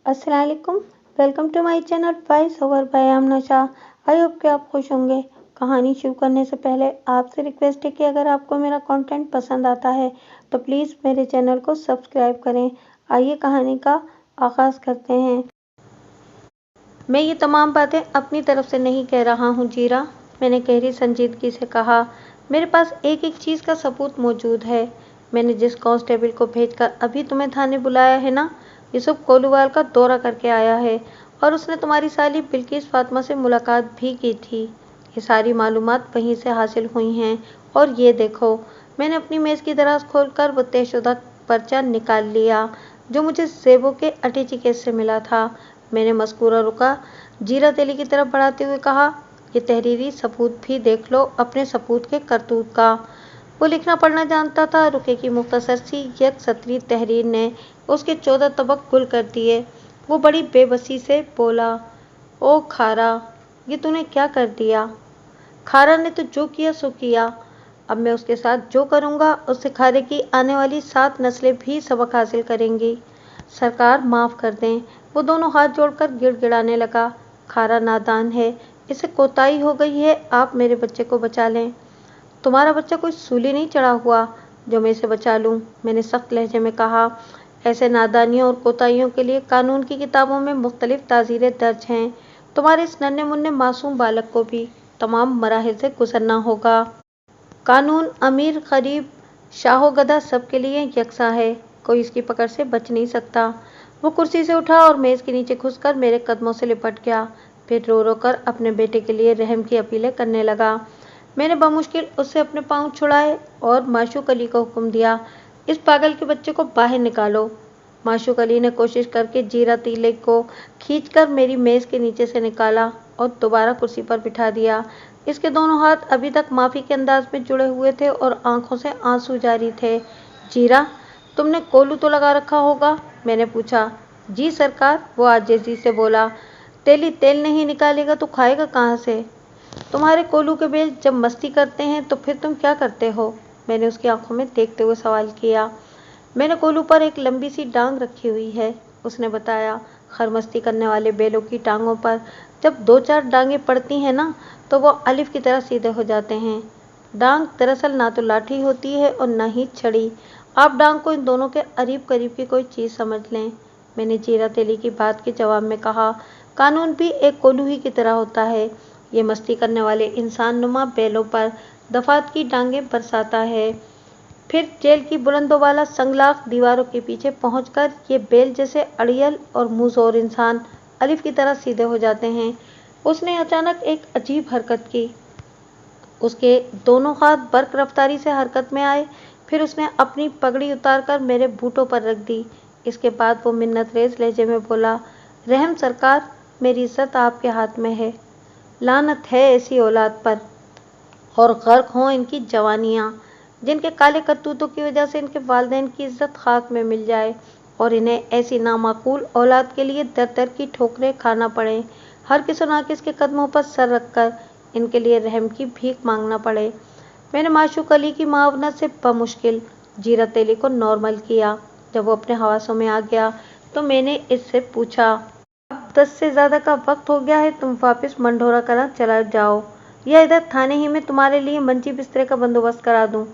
अस्सलाम वालेकुम। Welcome to my channel voice over by Aamna Shah. I hope कि आप खुश होंगे। कहानी शुरू करने से पहले आपसे रिक्वेस्ट है कि अगर आपको मेरा कंटेंट पसंद आता है तो प्लीज़ मेरे चैनल को सब्सक्राइब करें। आइए कहानी का आगाज़ करते हैं। मैं ये तमाम बातें अपनी तरफ से नहीं कह रहा हूँ जीरा, मैंने गहरी संजीदगी से कहा। मेरे पास एक एक चीज़ का सबूत मौजूद है। मैंने जिस कांस्टेबल को भेजकर अभी तुम्हें थाने बुलाया है ना, यूसुफ कोलूवाल का दौरा करके आया है और उसने तुम्हारी साली बिल्किस फातिमा से मुलाकात भी की थी। ये सारी मालूमात वहीं से हासिल हुई हैं। और ये देखो, मैंने अपनी मेज़ की दराज खोलकर वो तयशुदा पर्चा निकाल लिया जो मुझे ज़ेबों के अटैची केस से मिला था। मैंने मस्कूरा रुका जीरा तेली की तरफ बढ़ाते हुए कहा, ये तहरीरी सबूत भी देख लो अपने सपूत के करतूत का। वो लिखना पढ़ना जानता था। रुके की मुख्तसर सी एक सतरी तहरीर ने उसके 14 तबक गुल कर दिए। वो बड़ी बेबसी से बोला, ओ खारा, ये तूने क्या कर दिया? खारा ने तो जो किया सो किया। अब मैं उसके साथ जो करूँगा उससे खारे की आने वाली 7 नस्लें भी सबक हासिल करेंगी। सरकार माफ़ कर दें। वो दोनों हाथ जोड़कर गिड़गिड़ाने लगा। खारा नादान है, इसे कोताही हो गई है, आप मेरे बच्चे को बचा लें। तुम्हारा बच्चा कोई सूली नहीं चढ़ा हुआ जो मैं इसे बचा लूं, मैंने सख्त लहजे में कहा। ऐसे नादानियों और कोताहियों के लिए कानून की किताबों में मुख्तलिफ ताज़ीरें दर्ज हैं। तुम्हारे इस नन्हे मुन्ने मासूम बालक को भी तमाम मराहिल से गुजरना होगा। कानून अमीर गरीब शाहो गधा सबके लिए यकसा है, कोई इसकी पकड़ से बच नहीं सकता। वो कुर्सी से उठा और मेज़ के नीचे घुसकर मेरे कदमों से लिपट गया। फिर रो रो कर अपने बेटे के लिए रहम की अपीलें करने लगा। मैंने बमुश्किल उससे अपने पाँव छुड़ाए और माशूक अली को हुक्म दिया, इस पागल के बच्चे को बाहर निकालो। माशूक अली ने कोशिश करके जीरा तीले को खींचकर मेरी मेज़ के नीचे से निकाला और दोबारा कुर्सी पर बिठा दिया। इसके दोनों हाथ अभी तक माफ़ी के अंदाज में जुड़े हुए थे और आंखों से आंसू जारी थे। जीरा, तुमने कोलू तो लगा रखा होगा? मैंने पूछा। जी सरकार, वो आजिज़ी से बोला। तेली तेल नहीं निकालेगा तो खाएगा कहाँ से? तुम्हारे कोलू के बेल जब मस्ती करते हैं तो फिर तुम क्या करते हो? मैंने उसकी आंखों में देखते हुए सवाल किया। मैंने कोलू पर एक लंबी सी डांग रखी हुई है, उसने बताया। खरमस्ती करने वाले बेलों की टांगों पर जब 2-4 डांगें पड़ती हैं ना, तो वो अलिफ की तरह सीधे हो जाते हैं। डांग दरअसल ना तो लाठी होती है और न ही छड़ी। आप डांग को इन दोनों के करीब करीब की कोई चीज़ समझ लें, मैंने जीरा तेली की बात के जवाब में कहा। कानून भी एक कोलू ही की तरह होता है। ये मस्ती करने वाले इंसान नुमा बैलों पर दफात की डांगें बरसाता है। फिर जेल की बुलंदों वाला संगलाख दीवारों के पीछे पहुंचकर ये बेल जैसे अड़ियल और मुंहजोर इंसान अलिफ की तरह सीधे हो जाते हैं। उसने अचानक एक अजीब हरकत की। उसके दोनों हाथ बर्क रफ्तारी से हरकत में आए। फिर उसने अपनी पगड़ी उतारकर मेरे बूटों पर रख दी। इसके बाद वो मिन्नत रेज लहजे में बोला, रहम सरकार, मेरी इज्जत आपके हाथ में है। लानत है ऐसी औलाद पर और गर्क हों इनकी जवानियाँ, जिनके काले करतूतों की वजह से इनके वालिदैन की इज्जत खाक में मिल जाए और इन्हें ऐसी नामाकूल औलाद के लिए दर दर की ठोकरें खाना पड़े। हर किस नाकिस के कदमों पर सर रखकर इनके लिए रहम की भीख मांगना पड़े। मैंने माशूक अली की मुआवनत से बमुश्किल जीरा तेली को नॉर्मल किया। जब वो अपने हवासों में आ गया तो मैंने इससे पूछा, 10 से ज़्यादा का वक्त हो गया है, तुम वापस मंढोरा कला चला जाओ या इधर थाने ही में तुम्हारे लिए मंची बिस्तरे का बंदोबस्त करा दूं।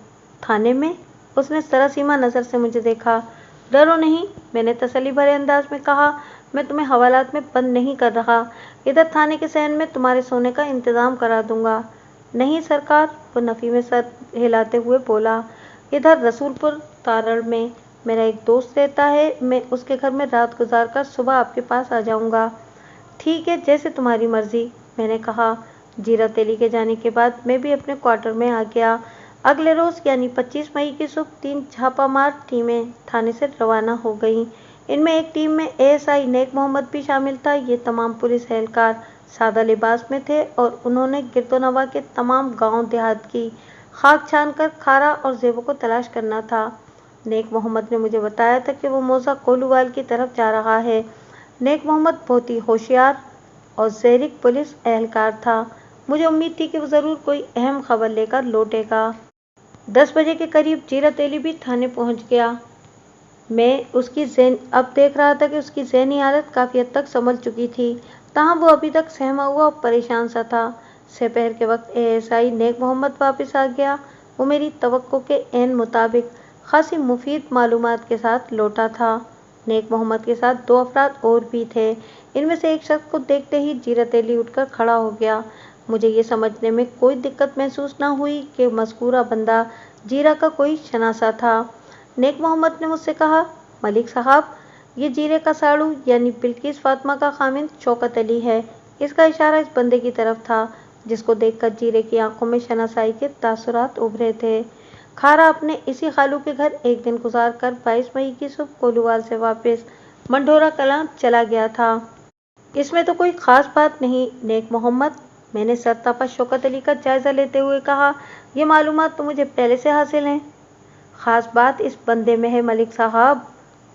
थाने में? उसने सरासीमा नज़र से मुझे देखा। डरो नहीं, मैंने तसल्ली भरे अंदाज में कहा, मैं तुम्हें हवालात में बंद नहीं कर रहा। इधर थाने के सहन में तुम्हारे सोने का इंतज़ाम करा दूंगा। नहीं सरकार, वो नफ़ी में सर हिलाते हुए बोला, इधर रसूलपुर तारड़ में मेरा एक दोस्त रहता है, मैं उसके घर में रात गुजार कर सुबह आपके पास आ जाऊंगा। ठीक है, जैसे तुम्हारी मर्जी, मैंने कहा। जीरा तेली के जाने के बाद मैं भी अपने क्वार्टर में आ गया। अगले रोज़ यानी 25 मई की सुबह 3 छापामार टीमें थाने से रवाना हो गईं। इनमें एक टीम में एएसआई नेक मोहम्मद भी शामिल था। ये तमाम पुलिस एहलकार सादा लिबास में थे और उन्होंने गिरदोनवा के तमाम गांव देहात की खाक छान कर खारा और ज़ेबों को तलाश करना था। नेक मोहम्मद ने मुझे बताया था कि वो मौजा कोलूवाल की तरफ जा रहा है। नेक मोहम्मद बहुत ही होशियार और ज़ेरिक पुलिस एहलकार था। मुझे उम्मीद थी कि वो ज़रूर कोई अहम खबर लेकर लौटेगा। 10 बजे के करीब जीरा तेली भी थाने पहुंच गया। मैं अब देख रहा था कि उसकी ज़हनी हालत काफ़ी हद तक संभल चुकी थी, ताहम वो अभी तक सहमा हुआ और परेशान सा था। दोपहर के वक्त एएसआई नेक मोहम्मद वापस आ गया। वो मेरी तवक्को के ऐन मुताबिक खासी मुफीद मालूमात के साथ लौटा था। नेक मोहम्मद के साथ 2 अफराद और भी थे। इनमें से एक शख्स को देखते ही जीरत अली उठकर खड़ा हो गया। मुझे ये समझने में कोई दिक्कत महसूस न हुई कि मज़कूरा बंदा जीरा का कोई शनासा था। नेक मोहम्मद ने मुझसे कहा, मलिक साहब, ये जीरे का साड़ू यानी बिल्किस फातिमा का खामिंद शौकत अली है। इसका इशारा इस बंदे की तरफ था, जिसको देखकर जीरे की आंखों में शनासाई के तासुरात उभरे थे। खारा अपने इसी खालू के घर एक दिन गुजार कर 22 मई की सुबह कोलूवाल से वापस मंढोरा कलां चला गया था। इसमें तो कोई खास बात नहीं नेक मोहम्मद, मैंने सरतापा शौकत अली का जायजा लेते हुए कहा। ये मालूमात तो मुझे पहले से हासिल हैं। खास बात इस बंदे में है मलिक साहब,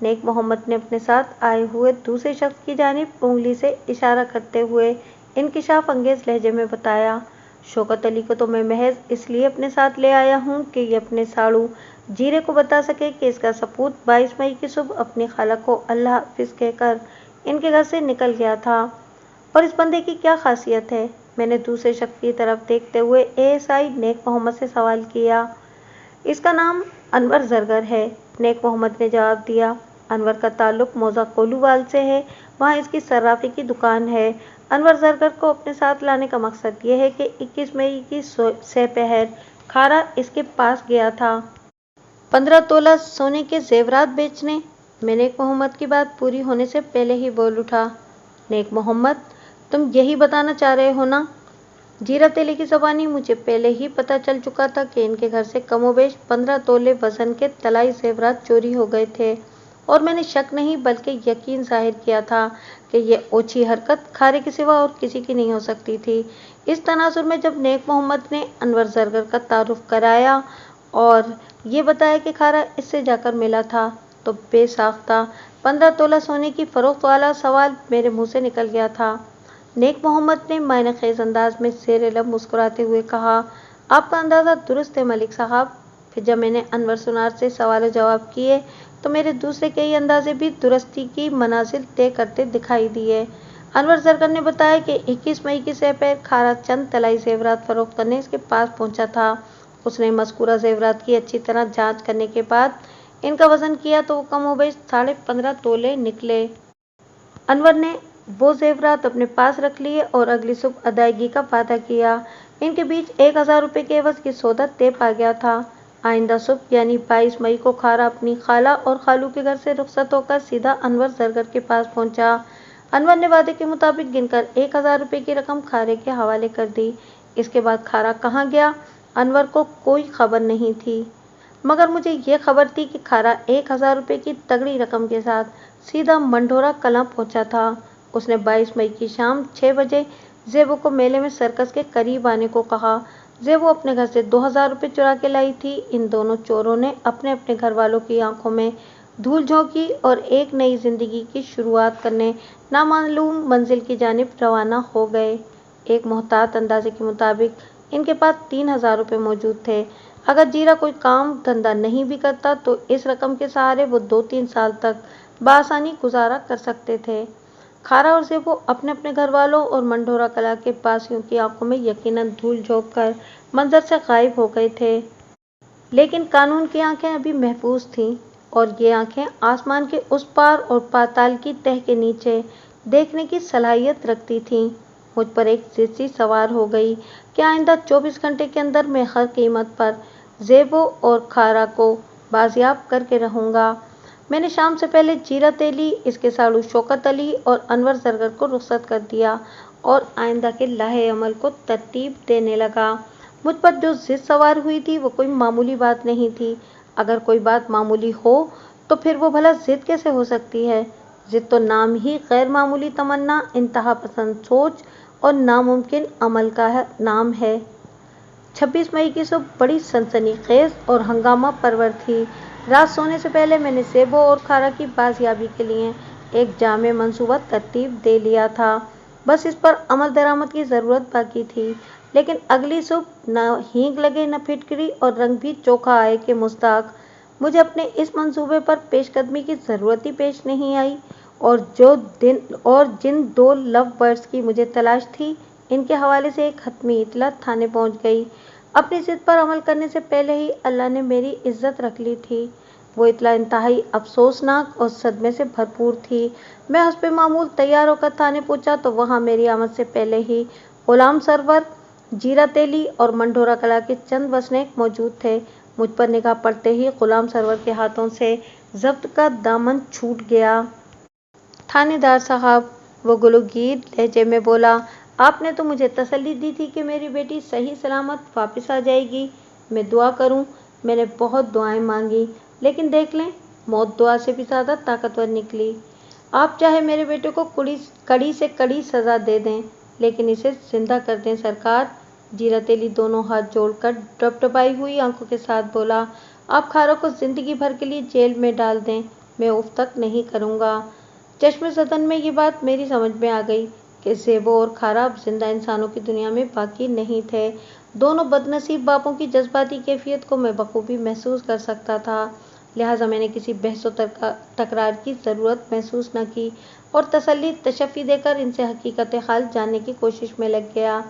नेक मोहम्मद ने अपने साथ आए हुए दूसरे शख्स की जानिब उंगली से इशारा करते हुए इंकिशाफ अंगेज लहजे में बताया। शौकत अली को तो मैं महज इसलिए अपने साथ ले आया हूँ कि ये अपने साड़ू जीरे को बता सके कि इसका सपूत 22 मई की सुबह अपनी खाला को अल्लाह हाफिज कहकर इनके घर से निकल गया था। और इस बंदे की क्या खासियत है? मैंने दूसरे शख्स की तरफ देखते हुए एएसआई नेक मोहम्मद से सवाल किया। इसका नाम अनवर जरगर है, नेक मोहम्मद ने जवाब दिया। अनवर का ताल्लुक मौजा कोलूवाल से है, वहाँ इसकी सर्राफी की दुकान है। अनवर जरगर को अपने साथ लाने का मकसद ये है कि 21 मई की सपहर खारा इसके पास गया था 15 तोला सोने के जेवरात बेचने। मैं नेक मोहम्मद की बात पूरी होने से पहले ही बोल उठा, नेक मोहम्मद, तुम यही बताना चाह रहे हो ना? जीरत अली की ज़बानी मुझे पहले ही पता चल चुका था कि इनके घर से कमोबेश 15 तोले वजन के तलाई जेवरात चोरी हो गए थे, और मैंने शक नहीं बल्कि यकीन जाहिर किया था कि ये ओछी हरकत खारे के सिवा और किसी की नहीं हो सकती थी। इस तनाजुर में जब नेक मोहम्मद ने अनवर जरगर का तारुफ कराया और ये बताया कि खारा इससे जाकर मिला था, तो बेसाख्ता 15 तोला सोने की फरोख्त वाला सवाल मेरे मुंह से निकल गया था। नेक मोहम्मद ने मायने खेज अंदाज में ज़ेर लब मुस्कुराते हुए कहा, आपका अंदाज़ा दुरुस्त है मलिक साहब। फिर जब मैंने अनवर सुनार से सवाल जवाब किए तो मेरे दूसरे कई अंदाजे भी दुरुस्ती की मनाजिल तय करते दिखाई दिए। अनवर जरगर ने बताया कि 21 मई की सपहर खारा चंद तलाई जेवरात फरोख्त करने इसके पास पहुंचा था। उसने मज़कूरा जेवरात की अच्छी तरह जांच करने के बाद इनका वजन किया तो वो कमोबेश 15.5 तोले निकले। अनवर ने वो जेवरात अपने पास रख लिए और अगली सुबह अदायगी का वादा किया। इनके बीच 1000 रुपये के एवज की सौदा तय पा गया था। आइंदा सुबह यानी 22 मई को खारा अपनी खाला और खालू के घर से रुखसत होकर सीधा अनवर जरगर के पास पहुंचा। अनवर ने वादे के मुताबिक गिनकर 1000 रुपये की रकम खारे के हवाले कर दी। इसके बाद खारा कहाँ गया, अनवर को कोई खबर नहीं थी, मगर मुझे ये खबर थी कि खारा 1000 रुपये की तगड़ी रकम के साथ सीधा मंढोरा कलां पहुंचा था। उसने 22 मई की शाम 6 बजे जेबो को मेले में सर्कस के करीब आने को कहा। जेबो अपने घर से 2000 रुपये चुरा के लाई थी। इन दोनों चोरों ने अपने अपने घर वालों की आंखों में धूल झोंकी और एक नई जिंदगी की शुरुआत करने नामालूम मंजिल की जानिब रवाना हो गए। एक मोहतात अंदाजे के मुताबिक इनके पास 3000 रुपये मौजूद थे। अगर जीरा कोई काम धंधा नहीं भी करता तो इस रकम के सहारे वो 2-3 साल तक बआसानी गुजारा कर सकते थे। खारा और जेबो अपने अपने घर वालों और मंढोरा कला के पासियों की आंखों में यकीनन धूल झोंक कर मंजर से गायब हो गए थे। लेकिन कानून की आंखें अभी महफूज थीं, और ये आंखें आसमान के उस पार और पाताल की तह के नीचे देखने की सलाहियत रखती थीं। मुझ पर एक जिद सी सवार हो गई कि आइंदा 24 घंटे के अंदर मैं हर कीमत पर जेबो और खारा को बाजियाब करके रहूँगा। मैंने शाम से पहले जीरत अली, इसके साड़ू शौकत अली और अनवर जरगर को रुखसत कर दिया और आइंदा के लाहे अमल को तरतीब देने लगा। मुझ पर जो जिद सवार हुई थी वो कोई मामूली बात नहीं थी। अगर कोई बात मामूली हो तो फिर वो भला जिद कैसे हो सकती है? जिद तो नाम ही गैर मामूली तमन्ना, इंतहा पसंद सोच और नामुमकिन अमल का नाम है। 26 मई की सुबह बड़ी सनसनीखेज और हंगामा परवर थी। रात सोने से पहले मैंने जेबो और खारा की बाजियाबी के लिए एक जामे मंसूबा तरतीब दे लिया था। बस इस पर अमल दरामद की ज़रूरत बाकी थी। लेकिन अगली सुबह न हींग लगे न फिटकरी और रंग भी चोखा आए कि मुस्ताक मुझे अपने इस मंसूबे पर पेशकदमी की ज़रूरत ही पेश नहीं आई, और जिन 2 लव बर्ड्स की मुझे तलाश थी, इनके हवाले से एक हतमी इत्तला थाने पहुंच गई। अपनी ज़िद पर अमल करने से पहले ही अल्लाह ने मेरी इज्जत रख ली थी। वो इत्तला इंतहाई अफसोसनाक और सदमे से भरपूर थी। मैं हस्बे मामूल तैयार होकर थाने पहुंचा तो वहां मेरी आमद से पहले ही गुलाम सरवर, जीरा तेली और मंढोरा कला के चंद वसनीक मौजूद थे। मुझ पर निगाह पड़ते ही गुलाम सरवर के हाथों से जब्त का दामन छूट गया। थानेदार साहब, वो गलोगीर लहजे में बोला, आपने तो मुझे तसल्ली दी थी कि मेरी बेटी सही सलामत वापस आ जाएगी। मैं दुआ करूं। मैंने बहुत दुआएं मांगी, लेकिन देख लें, मौत दुआ से भी ज़्यादा ताकतवर निकली। आप चाहे मेरे बेटे को कड़ी से कड़ी सज़ा दे दें, लेकिन इसे जिंदा कर दें सरकार। जीरा तेली दोनों हाथ जोड़कर डबडबाई हुई आंखों के साथ बोला, आप खारा को जिंदगी भर के लिए जेल में डाल दें, मैं उफ तक नहीं करूँगा। चश्मे सदन में ये बात मेरी समझ में आ गई कि ज़ेबो और खारा अब जिंदा इंसानों की दुनिया में बाकी नहीं थे। दोनों बदनसीब बापों की जज्बाती कैफियत को मैं बखूबी महसूस कर सकता था, लिहाजा मैंने किसी बहस तकरार की ज़रूरत महसूस न की और तसल्ली तशफ़ी देकर इनसे हकीकत हाल जानने की कोशिश में लग गया।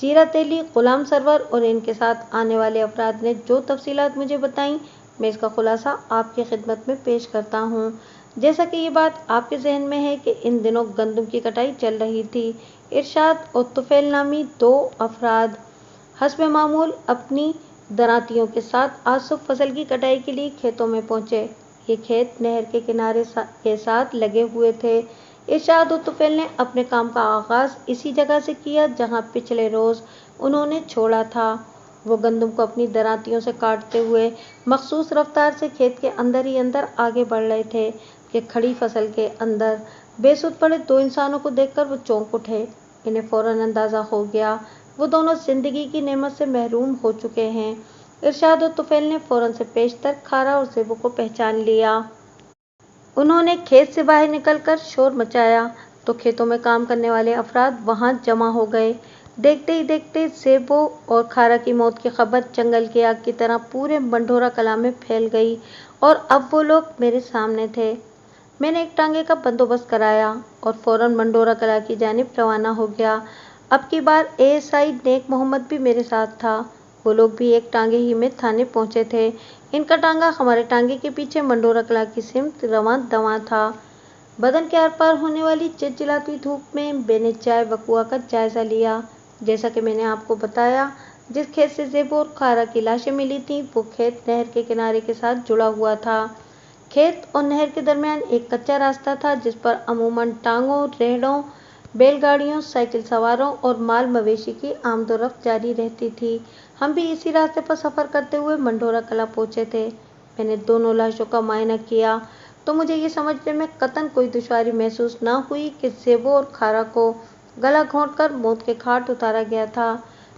जीरा तेली, गुलाम सरवर और इनके साथ आने वाले अफराद ने जो तफसीलात मुझे बताईं, मैं इसका खुलासा आपकी खिदमत में पेश करता हूँ। जैसा कि ये बात आपके जहन में है कि इन दिनों गंदम की कटाई चल रही थी। इरशाद और तुफैल नामी 2 अफराद हस्बे मामूल अपनी दरातियों के साथ आसुफ फसल की कटाई के लिए खेतों में पहुंचे। ये खेत नहर के किनारे के साथ लगे हुए थे। इरशाद और तुफैल ने अपने काम का आगाज इसी जगह से किया जहां पिछले रोज उन्होंने छोड़ा था। वो गंदम को अपनी दरातियों से काटते हुए मखसूस रफ्तार से खेत के अंदर ही अंदर आगे बढ़ रहे थे कि खड़ी फसल के अंदर बेसुध पड़े 2 इंसानों को देखकर वो चौंक उठे। इन्हें फौरन अंदाजा हो गया वो दोनों जिंदगी की नेमत से महरूम हो चुके हैं। इरशाद और तुफैल ने फौरन से पेशतर खारा और ज़ेबो को पहचान लिया। उन्होंने खेत से बाहर निकलकर शोर मचाया तो खेतों में काम करने वाले अफराद वहां जमा हो गए। देखते ही देखते ज़ेबो और खारा की मौत की खबर जंगल की आग की तरह पूरे मंढोरा कला में फैल गई और अब वो लोग मेरे सामने थे। मैंने एक टांगे का बंदोबस्त कराया और फौरन मंढोरा कला की जानिब रवाना हो गया। अब की बार एएसआई नेक मोहम्मद भी मेरे साथ था। वो लोग भी एक टांगे ही में थाने पहुंचे थे। इनका टांगा हमारे टांगे के पीछे मंढोरा कला की सिमत रवां दवां था। बदन के आर पार होने वाली चिलचिलाती धूप में मैंने चाय वकुआ का जायजा लिया। जैसा कि मैंने आपको बताया, जिस खेत से ज़ेबो और खारा की लाशें मिली थीं, वो खेत नहर के किनारे के साथ जुड़ा हुआ था। खेत और नहर के दरमियान एक कच्चा रास्ता था जिस पर अमूमन टांगों, रेहड़ों, बैलगाड़ियों, साइकिल सवारों और माल मवेशी की आमदोरफ्त जारी रहती थी। हम भी इसी रास्ते पर सफ़र करते हुए मंढोरा कला पहुंचे थे। मैंने दोनों लाशों का मुआयना किया तो मुझे ये समझने में कतई कोई दुश्वारी महसूस न हुई कि ज़ेबो और खारा को गला घोंटकर मौत के घाट उतारा गया था।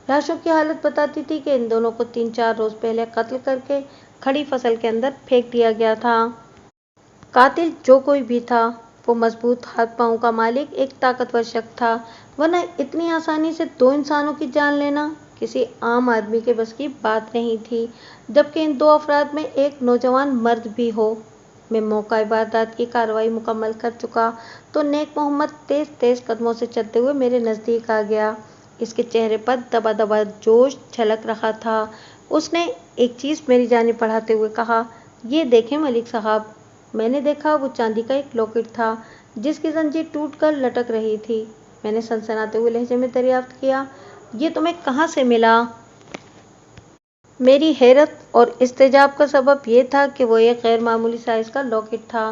लाशों की हालत बताती थी कि इन दोनों को 3-4 रोज पहले कत्ल करके खड़ी फसल के अंदर फेंक दिया गया था। कातिल जो कोई भी था, वो मजबूत हाथ पांव का मालिक एक ताकतवर शख्स था, वरना इतनी आसानी से 2 इंसानों की जान लेना किसी आम आदमी के बस की बात नहीं थी, जबकि इन 2 अफराद में एक नौजवान मर्द भी हो। मैं मौका वारदात की कार्रवाई मुकम्मल कर चुका तो नेक मोहम्मद तेज तेज कदमों से चलते हुए मेरे नज़दीक आ गया। इसके चेहरे पर दबा दबा जोश झलक रहा था। उसने एक चीज़ मेरी जानिब बढ़ाते हुए कहा, ये देखें मलिक साहब। मैंने देखा वो चांदी का एक लॉकेट था जिसकी जंजीर टूटकर लटक रही थी। मैंने सनसनाते हुए लहजे में दरियाफ्त किया, ये तुम्हें कहाँ से मिला? मेरी हैरत और इस्तेजाब का सबब यह था कि वो एक गैर मामूली साइज का लॉकेट था।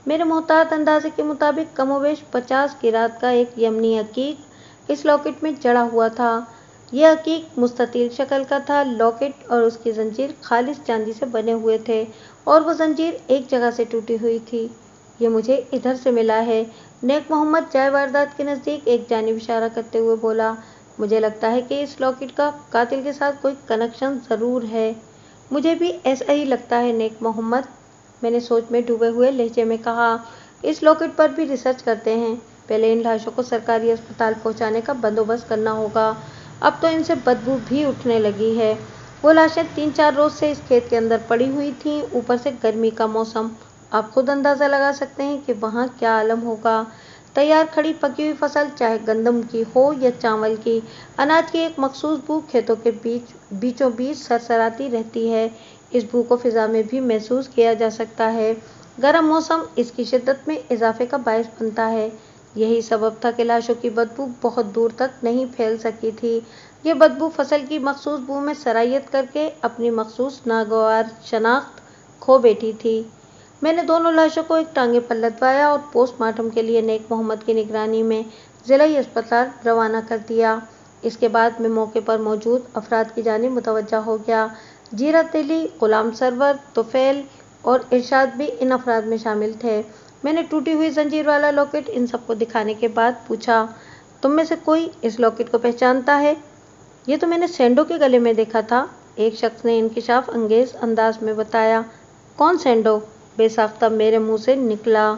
मेरे मोहतात अंदाजे के मुताबिक कमोबेश 50 किरात का एक यमनी हकीक इस लॉकेट में जड़ा हुआ था। यह हकीक मुस्ततील शक्ल का था। लॉकेट और उसकी जंजीर खालिस चांदी से बने हुए थे और वो जंजीर एक जगह से टूटी हुई थी। ये मुझे इधर से मिला है। नेक मोहम्मद जाए वारदात के नज़दीक एक जानिब इशारा करते हुए बोला, मुझे लगता है कि इस लॉकेट का कातिल के साथ कोई कनेक्शन ज़रूर है। मुझे भी ऐसा ही लगता है नेक मोहम्मद, मैंने सोच में डूबे हुए लहजे में कहा। इस लॉकेट पर भी रिसर्च करते हैं। पहले इन लाशों को सरकारी अस्पताल पहुंचाने का बंदोबस्त करना होगा। अब तो इनसे बदबू भी उठने लगी है। वो लाशें 3-4 रोज से इस खेत के अंदर पड़ी हुई थीं। ऊपर से गर्मी का मौसम, आप खुद अंदाजा लगा सकते हैं कि वहाँ क्या आलम होगा। तैयार खड़ी पकी हुई फसल, चाहे गंदम की हो या चावल की, अनाज की एक मखसूस बू खेतों के बीचों बीच सरसराती रहती है। इस बू को फिजा में भी महसूस किया जा सकता है। गर्म मौसम इसकी शिद्दत में इजाफे का बायस बनता है। यही सबब था कि लाशों की बदबू बहुत दूर तक नहीं फैल सकी थी। ये बदबू फसल की मखसूस बू में सरायत करके अपनी मखसूस नागवार शनाख्त खो बैठी थी। मैंने दोनों लाशों को एक टांगे पर लदवाया और पोस्टमार्टम के लिए नेक मोहम्मद की निगरानी में जिलाई अस्पताल रवाना कर दिया। इसके बाद मैं मौके पर मौजूद अफराद की जानिब मुतवज्जा हो गया। जीरत अली, गुलाम सरवर, तुफैल और इरशाद भी इन अफराद में शामिल थे। मैंने टूटी हुई जंजीर वाला लॉकेट इन सबको दिखाने के बाद पूछा, तुम में से कोई इस लॉकेट को पहचानता है? ये तो मैंने सेंडो के गले में देखा था, एक शख्स ने इंकिशाफ अंगेज अंदाज में बताया। कौन सेंडो? बेसाख्ता मेरे मुंह से निकला।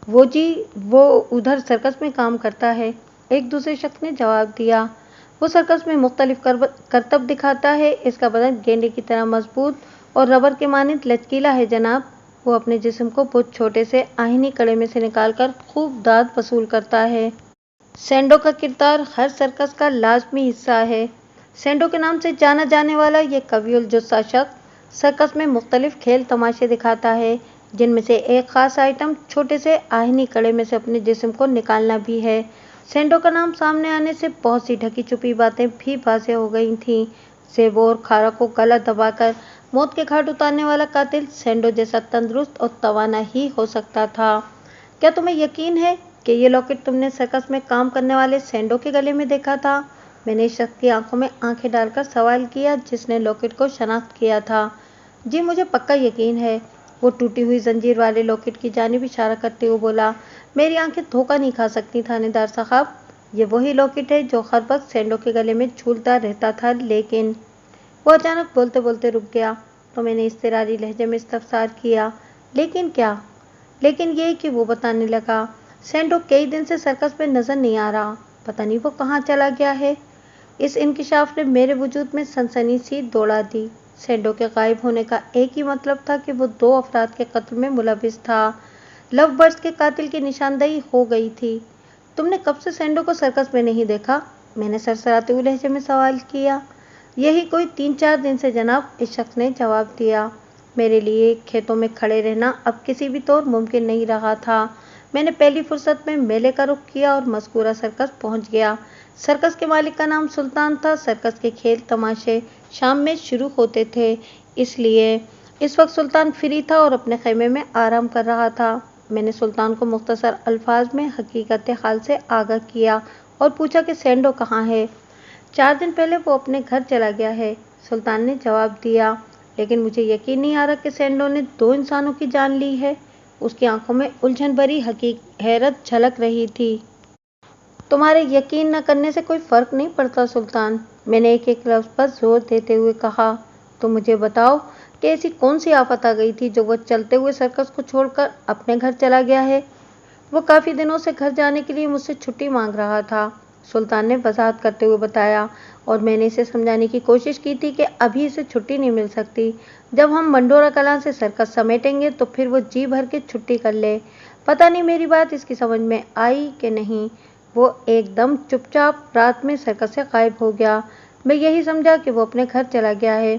वो जी, वो उधर सर्कस में काम करता है, एक दूसरे शख्स ने जवाब दिया। वो सर्कस में मुख्तलिफ करतब दिखाता है। इसका बदन गेंडे की तरह मजबूत और रबर के मानिंद लचकीला है जनाब। वो अपने जिस्म को बहुत छोटे से आहिनी कड़े में से निकालकर खूब दाद वसूल करता है। सेंडो का किरदार हर सर्कस का लाजमी हिस्सा है। सेंडो के नाम से जाना जाने वाला ये कवीउल जुस्सा शख्स सर्कस में मुख्तलिफ खेल तमाशे दिखाता है, जिनमें से एक खास आइटम छोटे से आहिनी कड़े में से अपने जिस्म को निकालना भी है। सेंडो का नाम सामने आने से बहुत सी ढकी छुपी बातें भी वाज़ेह हो गई थीं। सेबो और खारा को गला दबाकर मौत के घाट उतारने वाला कातिल सेंडो जैसा तंदुरुस्त और तवाना ही हो सकता था। क्या तुम्हें यकीन है कि ये लॉकेट तुमने सर्कस में काम करने वाले सेंडो के गले में देखा था? मैंने इस शख्स की आंखों में आंखें डालकर सवाल किया, जिसने लॉकेट को शनाख्त किया था। जी, मुझे पक्का यकीन है, वो टूटी हुई जंजीर वाले लॉकेट की जानिब इशारा करते हुए बोला। मेरी आंखें धोखा नहीं खा सकती थानेदार साहब, ये वही लॉकेट है जो हर वक्त सेंडो के गले में झूलता रहता था। लेकिन वो अचानक बोलते बोलते रुक गया, तो मैंने इस्तरारी लहजे में इस्तफसार किया, लेकिन क्या? लेकिन ये कि वो बताने लगा, सेंडो कई दिन से सर्कस में नजर नहीं आ रहा, पता नहीं वो कहाँ चला गया है। इस इंकिशाफ ने मेरे वजूद में सनसनी सी दौड़ा दी। सेंडो के गायब होने का एक ही मतलब था कि वो 2 अफराद के कत्ल में मुलविस था। लव बर्ड्स के कातिल की निशानदेही हो गई थी। तुमने कब से सेंडो को सर्कस में नहीं देखा? मैंने सरसराते हुए लहजे में सवाल किया। यही कोई 3-4 दिन से जनाब, इस शख्स ने जवाब दिया। मेरे लिए खेतों में खड़े रहना अब किसी भी तौर मुमकिन नहीं रहा था। मैंने पहली फुर्सत में मेले का रुख किया और मज़कूरा सर्कस पहुंच गया। सर्कस के मालिक का नाम सुल्तान था। सर्कस के खेल तमाशे शाम में शुरू होते थे, इसलिए इस वक्त सुल्तान फ्री था और अपने खेमे में आराम कर रहा था। मैंने सुल्तान को मुख्तसर अल्फाज में हकीकत हाल से आगाह किया और पूछा कि सेंडो कहाँ है। 4 दिन पहले वो अपने घर चला गया है, सुल्तान ने जवाब दिया। लेकिन मुझे यकीन नहीं आ रहा कि सेंडो ने 2 इंसानों की जान ली है। उसकी आंखों में उलझन भरी हैरत झलक रही थी। तुम्हारे यकीन न करने से कोई फर्क नहीं पड़ता सुल्तान, मैंने एक एक लफ्ज़ पर जोर देते हुए कहा। तो मुझे बताओ कि ऐसी कौन सी आफत आ गई थी जो वो चलते हुए सर्कस को छोड़कर अपने घर चला गया है? वो काफ़ी दिनों से घर जाने के लिए मुझसे छुट्टी मांग रहा था, सुल्तान ने वजाहत करते हुए बताया, और मैंने इसे समझाने की कोशिश की थी कि अभी इसे छुट्टी नहीं मिल सकती। जब हम मंडोरा कलां से सर्कस समेटेंगे तो फिर वो जी भर के छुट्टी कर ले। पता नहीं मेरी बात इसकी समझ में आई कि नहीं। वो एकदम चुपचाप रात में सर्कस से गायब हो गया। मैं यही समझा कि वो अपने घर चला गया है।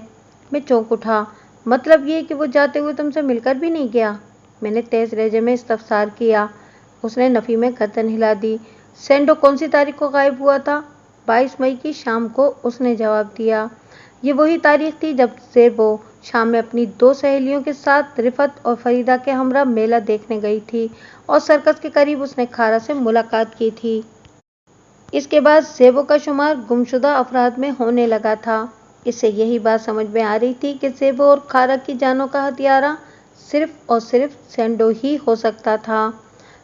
मैं चौंक उठा। मतलब ये कि वो जाते हुए तुमसे मिलकर भी नहीं गया? मैंने तेज लहजे में इस्तफसार किया। उसने नफ़ी में गर्दन हिला दी। सेंडो कौन सी तारीख को गायब हुआ था? 22 मई की शाम को, उसने जवाब दिया। ये वही तारीख थी जब ज़ेबो शाम में अपनी 2 सहेलियों के साथ रिफत और फरीदा के हमरा मेला देखने गई थी और सर्कस के करीब उसने खारा से मुलाकात की थी। इसके बाद ज़ेबो का शुमार गुमशुदा अफराद में होने लगा था। इससे यही बात समझ में आ रही थी कि ज़ेबो और खारा की जानों का हत्यारा सिर्फ और सिर्फ सेंडो ही हो सकता था।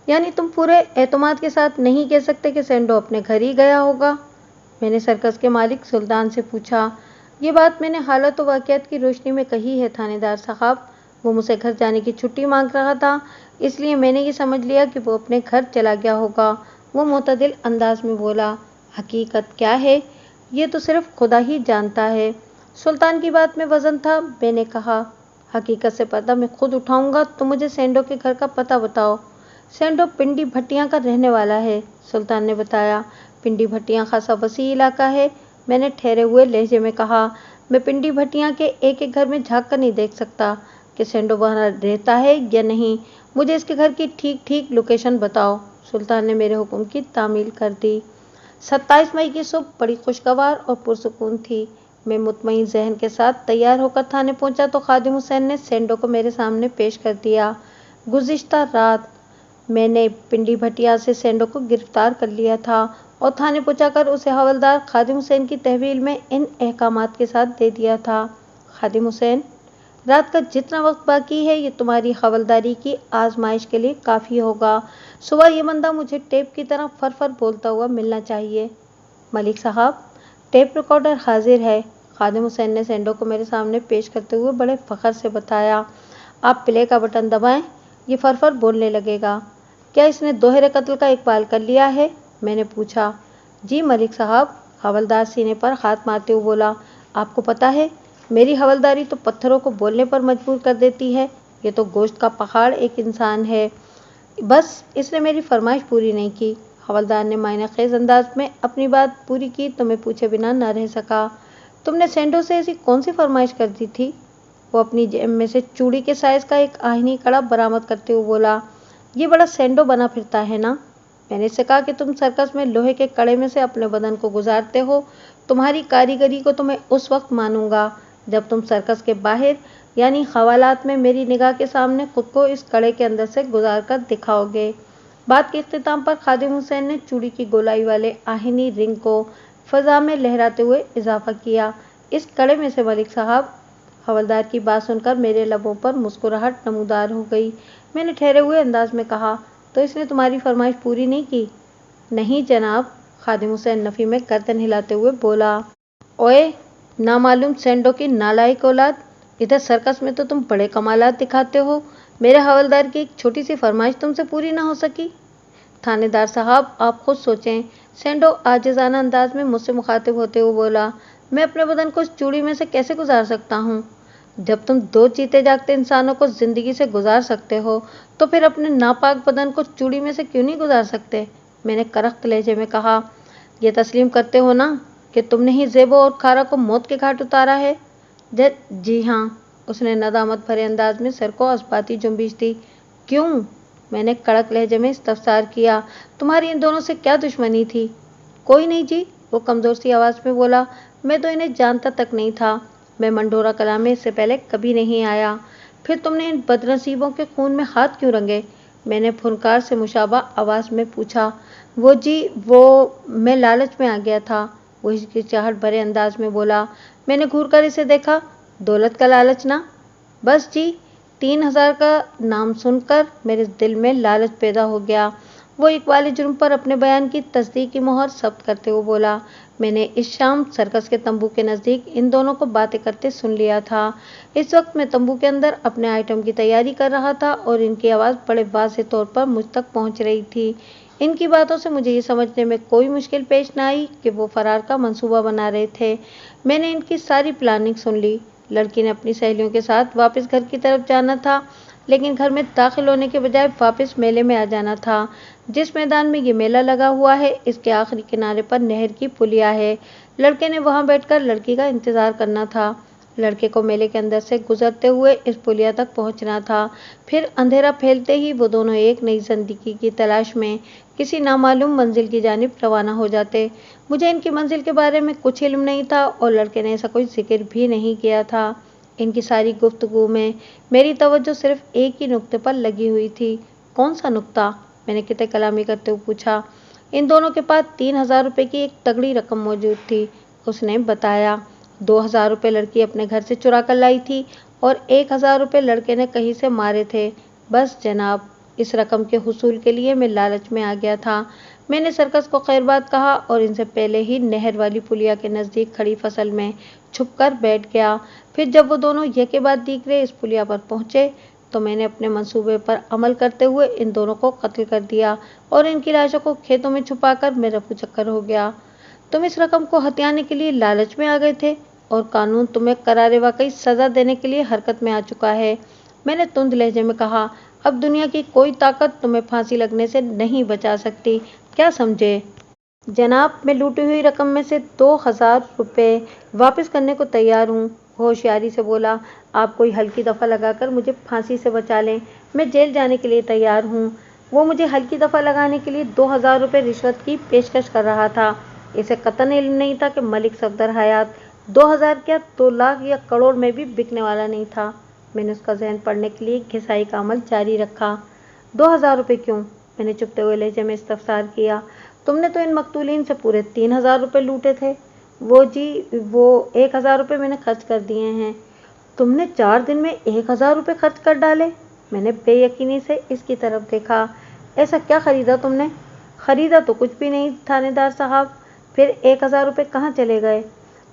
यानी तुम पूरे एतमाद के साथ नहीं कह सकते कि सेंडो अपने घर ही गया होगा? मैंने सर्कस के मालिक सुल्तान से पूछा। ये बात मैंने हालत व वाक़ियात की रोशनी में कही है थानेदार साहब। वो मुझसे घर जाने की छुट्टी मांग रहा था, इसलिए मैंने ये समझ लिया कि वो अपने घर चला गया होगा। वो मुतदिल अंदाज में बोला। हकीकत क्या है ये तो सिर्फ खुदा ही जानता है। सुल्तान की बात में वजन था। मैंने कहा, हकीकत से पर्दा मैं खुद उठाऊंगा, तो मुझे सेंडो के घर का पता बताओ। सेंडो पिंडी भट्टियां का रहने वाला है, सुल्तान ने बताया। पिंडी भट्टियां खासा वसी इलाका है, मैंने ठहरे हुए लहजे में कहा। मैं पिंडी भट्टियां के एक एक घर में झाँक कर नहीं देख सकता कि सेंडो वहाँ रहता है या नहीं। मुझे इसके घर की ठीक ठीक लोकेशन बताओ। सुल्तान ने मेरे हुक्म की तामील कर दी। 27 मई की सुबह बड़ी खुशगवार और पुरसुकून थी। मैं मुतमईन ज़हन के साथ तैयार होकर थाने पहुंचा तो खादिम हुसैन ने सेंडो को मेरे सामने पेश कर दिया। गुज़िश्ता रात मैंने पिंडी भटिया से सेंडो को गिरफ्तार कर लिया था और थाने पहुंचाकर उसे हवलदार खादिम हुसैन की तहवील में इन अहकामात के साथ दे दिया था। खादिम हुसैन, रात का जितना वक्त बाकी है ये तुम्हारी हवलदारी की आजमाइश के लिए काफ़ी होगा। सुबह ये बंदा मुझे टेप की तरह फर फर बोलता हुआ मिलना चाहिए। मलिक साहब, टेप रिकॉर्डर हाजिर है, खादिम हुसैन ने सेंडो को मेरे सामने पेश करते हुए बड़े फ़ख्र से बताया। आप प्ले का बटन दबाएं, ये फर बोलने लगेगा। क्या इसने दोहरे कत्ल का इकबाल कर लिया है? मैंने पूछा। जी मलिक साहब, हवलदार सीने पर हाथ मारते हुए बोला। आपको पता है, मेरी हवलदारी तो पत्थरों को बोलने पर मजबूर कर देती है। ये तो गोश्त का पहाड़ एक इंसान है। बस इसने मेरी फरमाइश पूरी नहीं की। हवलदार ने मायने खेज अंदाज में अपनी बात पूरी की तो मैं पूछे बिना न रह सका। तुमने सेंडो से ऐसी कौन सी फरमाइश कर दी थी? वो अपनी जेब में से चूड़ी के साइज का एक आहिनी कड़ा बरामद करते हुए बोला। ये बड़ा सेंडो बना फिरता है ना। मैंने इससे कहा कि तुम सर्कस में लोहे के कड़े में से अपने बदन को गुजारते हो। तुम्हारी कारीगरी को तो मैं उस वक्त मानूंगा जब तुम सर्कस के बाहर यानी हवालात में मेरी निगाह के सामने खुद को इस कड़े के अंदर से गुजार कर दिखाओगे। बात के इख्तिताम पर खादिम हुसैन ने चूड़ी की गोलाई वाले आहिनी रिंग को फजा में लहराते हुए इजाफा किया। इस कड़े में से मलिक साहब। हवलदार की बात सुनकर मेरे लबों पर मुस्कुराहट नमूदार हो गई। मैंने ठहरे हुए अंदाज में कहा, तो इसने तुम्हारी फरमाइश पूरी नहीं की? नहीं जनाब, खादिम हुसैन नफ़ी में गर्दन हिलाते हुए बोला। ओए नामालूम सेंडो की नालायक औलाद, इधर सर्कस में तो तुम बड़े कमालात दिखाते हो, मेरे हवलदार की एक छोटी सी फरमाइश तुमसे पूरी ना हो सकी? थानेदार साहब, आप खुद सोचें। सेंडो आजिज़ाना अंदाज में मुझसे मुखातिब होते हुए बोला। मैं अपने बदन को इस चूड़ी में से कैसे गुजार सकता हूँ? जब तुम दो जीते जागते इंसानों को जिंदगी से गुजार सकते हो तो फिर अपने नापाक बदन को चूड़ी में से क्यों नहीं गुजार सकते? मैंने करख्त लहजे में कहा। ये तस्लीम करते हो ना कि तुमने ही ज़ेबो और खारा को मौत के घाट उतारा है? जी हाँ, उसने नदामत भरे अंदाज में सर को अस्बाती जुम्बिश दी। क्यों? मैंने कड़क लहजे में इस्तफसार किया। तुम्हारी इन दोनों से क्या दुश्मनी थी? कोई नहीं जी, वो कमज़ोर सी आवाज़ में बोला। मैं तो इन्हें जानता तक नहीं था। मैं मंडोरा कला में इससे पहले कभी नहीं आया। फिर तुमने इन बदनसीबों के खून में हाथ क्यों रंगे? मैंने फुनकार से मुशाबा आवाज़ में पूछा। वो मैं लालच में आ गया था, वो हिचकिचाहट भरे अंदाज में बोला। मैंने घूर कर इसे देखा। दौलत का लालच ना? बस जी, 3000 का नाम सुनकर मेरे दिल में लालच पैदा हो गया। वो इकबाल जुर्म पर अपने बयान की तस्दीक की मोहर जब्त करते हुए बोला। मैंने इस शाम सर्कस के तंबू के नज़दीक इन दोनों को बातें करते सुन लिया था। इस वक्त मैं तंबू के अंदर अपने आइटम की तैयारी कर रहा था और इनकी आवाज़ बड़े वाज़ेह तौर पर मुझ तक पहुंच रही थी। इनकी बातों से मुझे ये समझने में कोई मुश्किल पेश न आई कि वो फरार का मंसूबा बना रहे थे। मैंने इनकी सारी प्लानिंग सुन ली। लड़की ने अपनी सहेलियों के साथ वापस घर की तरफ जाना था, लेकिन घर में दाखिल होने के बजाय वापस मेले में आ जाना था। जिस मैदान में ये मेला लगा हुआ है, इसके आखिरी किनारे पर नहर की पुलिया है। लड़के ने वहां बैठकर लड़की का इंतजार करना था। लड़के को मेले के अंदर से गुजरते हुए इस पुलिया तक पहुंचना था। फिर अंधेरा फैलते ही वो दोनों एक नई जिंदगी की तलाश में किसी नामालूम मंजिल की जानिब रवाना हो जाते। मुझे इनकी मंजिल के बारे में कुछ इल्म नहीं था और लड़के ने ऐसा कोई जिक्र भी नहीं किया था। इनकी सारी गुफ्तगू में मेरी तवज्जो सिर्फ एक ही नुक्ते पर लगी हुई थी। कौन सा नुक्ता? मैंने किते कलामी करते हुए पूछा। इन दोनों के पास 3000 रुपये की एक तगड़ी रकम मौजूद थी, उसने बताया। 2000 रुपये लड़की अपने घर से चुरा कर लाई थी और 1000 रुपये लड़के ने कहीं से मारे थे। बस जनाब, इस रकम के हुसूल के लिए मैं लालच में आ गया था। मैंने सर्कस को खैरबाद कहा और इनसे पहले ही नहर वाली पुलिया के नज़दीक खड़ी फसल में छुपकर बैठ गया। फिर जब वो दोनों यके बाद दीगरे इस पुलिया पर पहुंचे तो मैंने अपने मंसूबे पर अमल करते हुए इन दोनों को कत्ल कर दिया और इनकी लाशों को खेतों में छुपाकर मैं रफू चक्कर हो गया। तुम इस रकम को हथियाने के लिए लालच में आ गए थे? और कानून तुम्हें करारे वाकई सजा देने के लिए हरकत में आ चुका है। मैंने तुंद लहजे में कहा, अब दुनिया की कोई ताकत तुम्हें फांसी लगने से नहीं बचा सकती, क्या समझे? जनाब, मैं लूटी हुई रकम में से 2000 रुपये वापस करने को तैयार हूँ, होशियारी से बोला। आप कोई हल्की दफ़ा लगाकर मुझे फांसी से बचा लें, मैं जेल जाने के लिए तैयार हूँ। वो मुझे हल्की दफ़ा लगाने के लिए 2000 रुपये रिश्वत की पेशकश कर रहा था। इसे कतई इल्म नहीं था कि मलिक सफदर हयात 2000 क्या 2 लाख या करोड़ में भी बिकने वाला नहीं था। मैंने उसका जहन पढ़ने के लिए घिसाई का अमल जारी रखा। 2000 रुपये क्यों? मैंने चुपते हुए लहजे में इस्तफसार किया। तुमने तो इन मकतूलीन से पूरे 3000 रुपये लूटे थे। वो जी, वो 1000 रुपये मैंने खर्च कर दिए हैं। तुमने 4 दिन में 1000 रुपये खर्च कर डाले? मैंने बेयकीनी से इसकी तरफ देखा। ऐसा क्या खरीदा तुमने? खरीदा तो कुछ भी नहीं थानेदार साहब। फिर 1000 रुपये कहाँ चले गए?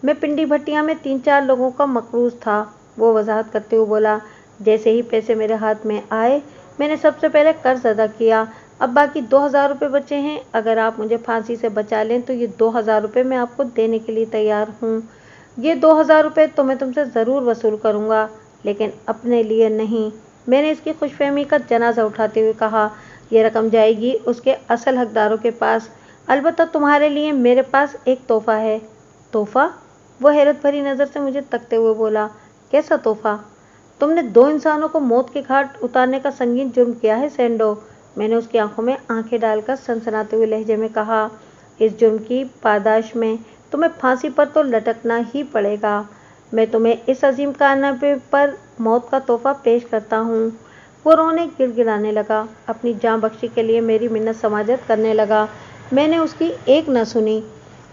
मैं पिंडी भट्टिया में 3-4 लोगों का मकरूज था, वो वजाहत करते हुए बोला। जैसे ही पैसे मेरे हाथ में आए, मैंने सबसे पहले कर्ज अदा किया। अब बाकी 2000 रुपये बचे हैं। अगर आप मुझे फांसी से बचा लें तो ये 2000 रुपये मैं आपको देने के लिए तैयार हूँ। ये 2000 रुपये तो मैं तुमसे ज़रूर वसूल करूँगा, लेकिन अपने लिए नहीं। मैंने इसकी खुशफहमी का जनाजा उठाते हुए कहा। यह रकम जाएगी उसके असल हकदारों के पास। अलबत्ता तुम्हारे लिए मेरे पास एक तोहफा है। तोहफा? वो हैरत भरी नज़र से मुझे तकते हुए बोला। कैसा तोहफा? तुमने 2 इंसानों को मौत के घाट उतारने का संगीन जुर्म किया है सेंडो। मैंने उसकी आंखों में आंखें डालकर सनसनाते हुए लहजे में कहा। इस जुर्म की पादाश में तुम्हें फांसी पर तो लटकना ही पड़ेगा। मैं तुम्हें इस अजीम कारनामे पर मौत का तोहफा पेश करता हूँ। वो रोने गिड़गिड़ाने लगा, अपनी जान बख्शी के लिए मेरी मिन्नत समाजत करने लगा। मैंने उसकी एक न सुनी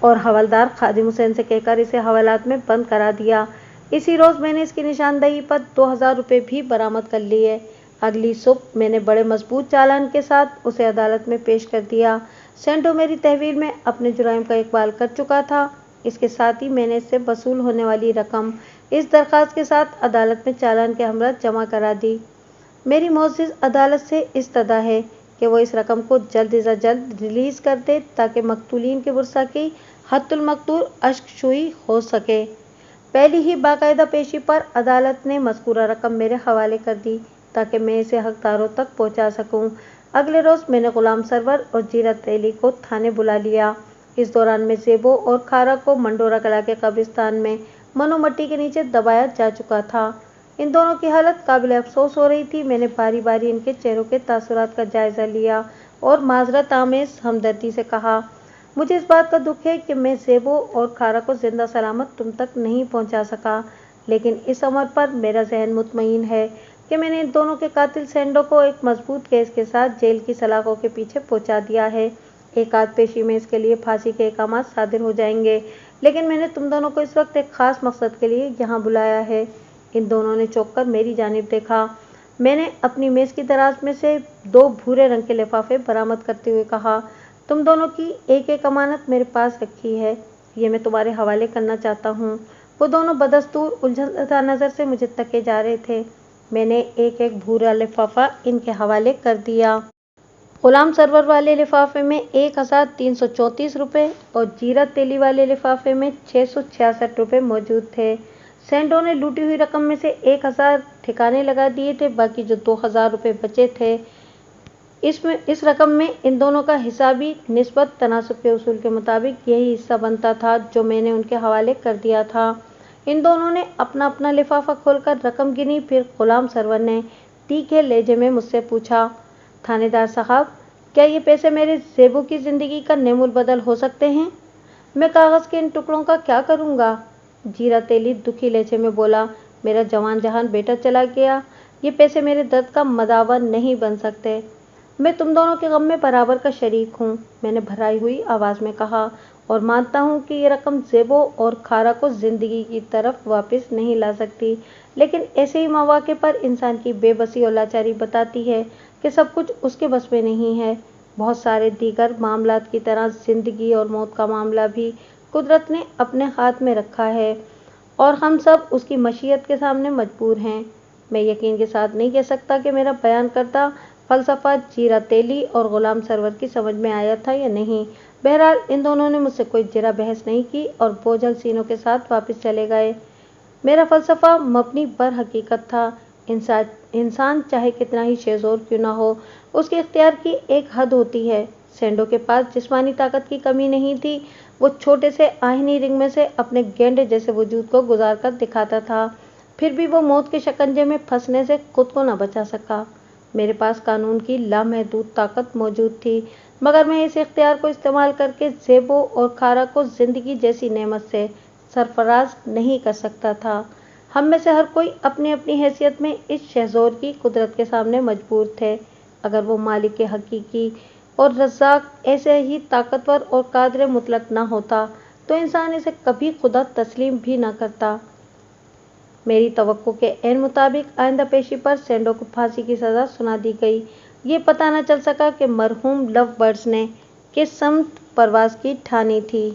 और हवलदार खादिम हुसैन से कहकर इसे हवालात में बंद करा दिया। इसी रोज़ मैंने इसकी निशानदही पर 2000 रुपये भी बरामद कर लिए। अगली सुबह मैंने बड़े मजबूत चालान के साथ उसे अदालत में पेश कर दिया। सेंडो मेरी तहवील में अपने जुराइम का इकबाल कर चुका था। इसके साथ ही मैंने इससे वसूल होने वाली रकम इस दरख्वास्त के साथ अदालत में चालान के हमरा जमा करा दी। मेरी मोअज़्ज़िज़ अदालत से इस्तदा है कि वो इस रकम को जल्द अज़ जल्द रिलीज़ कर दे ताकि मकतूलीन के वर्सा की हत्तुल मकतूल अश्कशुई हो सके। पहली ही बाकायदा पेशी पर अदालत ने मज़कूरा रकम मेरे हवाले कर दी ताकि मैं इसे हकदारों तक पहुंचा सकूं। अगले रोज़ मैंने गुलाम सरवर और जीरत अली को थाने बुला लिया। इस दौरान मैं ज़ेबो और खारा को मंडोरा कला के कब्रिस्तान में मनोमट्टी के नीचे दबाया जा चुका था। इन दोनों की हालत काबिल अफसोस हो रही थी। मैंने बारी बारी इनके चेहरों के तासुरात का जायज़ा लिया और माजरत आमेज़ हमदर्दी से कहा, मुझे इस बात का दुख है कि मैं ज़ेबो और खारा को जिंदा सलामत तुम तक नहीं पहुंचा सका, लेकिन इस अमर पर मेरा जहन मुतमईन है कि मैंने इन दोनों के कातिल सेंडो को एक मजबूत केस के साथ जेल की सलाखों के पीछे पहुंचा दिया है। एक आध पेशी में इसके लिए फांसी के अहकामात सादिर हो जाएंगे, लेकिन मैंने तुम दोनों को इस वक्त एक खास मकसद के लिए यहाँ बुलाया है। इन दोनों ने चौंक कर मेरी जानिब देखा। मैंने अपनी मेज़ की दराज में से 2 भूरे रंग के लिफाफे बरामद करते हुए कहा, तुम दोनों की एक एक अमानत मेरे पास रखी है, ये मैं तुम्हारे हवाले करना चाहता हूँ। वो दोनों बदस्तूर उलझनज़दा नज़र से मुझे तके जा रहे थे। मैंने एक एक भूरा लिफाफा इनके हवाले कर दिया। गुलाम सरवर वाले लिफाफे में 1334 रुपये और जीरत तेली वाले लिफाफे में 666 रुपये मौजूद थे। सेंडो ने लूटी हुई रकम में से 1000 ठिकाने लगा दिए थे। बाकी जो 2000 रुपये बचे थे, इस रकम में इन दोनों का हिसाबी निस्बत तनासुब के उसूल के मुताबिक यही हिस्सा बनता था जो मैंने उनके हवाले कर दिया था। इन दोनों ने अपना अपना लिफाफा खोलकर रकम गिनी। फिर गुलाम सरवर ने तीखे लहजे में मुझसे पूछा, थानेदार साहब, क्या ये पैसे मेरे ज़ेबू की ज़िंदगी का नेमुल बदल हो सकते हैं? मैं कागज़ के इन टुकड़ों का क्या करूँगा? जीरत अली दुखी लहजे में बोला, मेरा जवान जहान बेटा चला गया, ये पैसे मेरे दर्द का मदावा नहीं बन सकते। मैं तुम दोनों के गम में बराबर का शरीक हूँ, मैंने भराई हुई आवाज़ में कहा, और मानता हूँ कि ये रकम ज़ेबो और खारा को ज़िंदगी की तरफ वापस नहीं ला सकती, लेकिन ऐसे ही मौके पर इंसान की बेबसी और लाचारी बताती है कि सब कुछ उसके बस में नहीं है। बहुत सारे दीगर मामलात की तरह ज़िंदगी और मौत का मामला भी कुदरत ने अपने हाथ में रखा है और हम सब उसकी मशीयत के सामने मजबूर हैं। मैं यकीन के साथ नहीं कह सकता कि मेरा बयान करता फलसफा जीरा तेली और गुलाम सरवर की समझ में आया था या नहीं। बहरहाल इन दोनों ने मुझसे कोई जरा बहस नहीं की और बोझल सीनों के साथ वापस चले गए। मेरा फलसफा मबनी पर हकीकत था। इंसान चाहे कितना ही शेरजोर क्यों ना हो, उसके इख्तियार की एक हद होती है। सेंडो के पास जिस्मानी ताकत की कमी नहीं थी। वो छोटे से आहिनी रिंग में से अपने गेंडे जैसे वजूद को गुजार कर दिखाता था, फिर भी वो मौत के शिकंजे में फंसने से खुद को न बचा सका। मेरे पास कानून की लामहदूद ताकत मौजूद थी, मगर मैं इस इख्तियार को इस्तेमाल करके ज़ेबो और खारा को जिंदगी जैसी नेमत से सरफराज नहीं कर सकता था। हम में से हर कोई अपनी अपनी हैसियत में इस शहज़ोर की कुदरत के सामने मजबूर थे। अगर वो मालिक के हकीकी और रज़्ज़ाक ऐसे ही ताकतवर और कादिर मुतलक न होता तो इंसान इसे कभी खुदा तस्लीम भी न करता। मेरी तवक्को के ऐन मुताबिक आइंदा पेशी पर सेंडो को फांसी की सज़ा सुना दी गई। ये पता न चल सका कि मरहूम लव बर्ड्स ने किस समत परवाज़ की ठानी थी।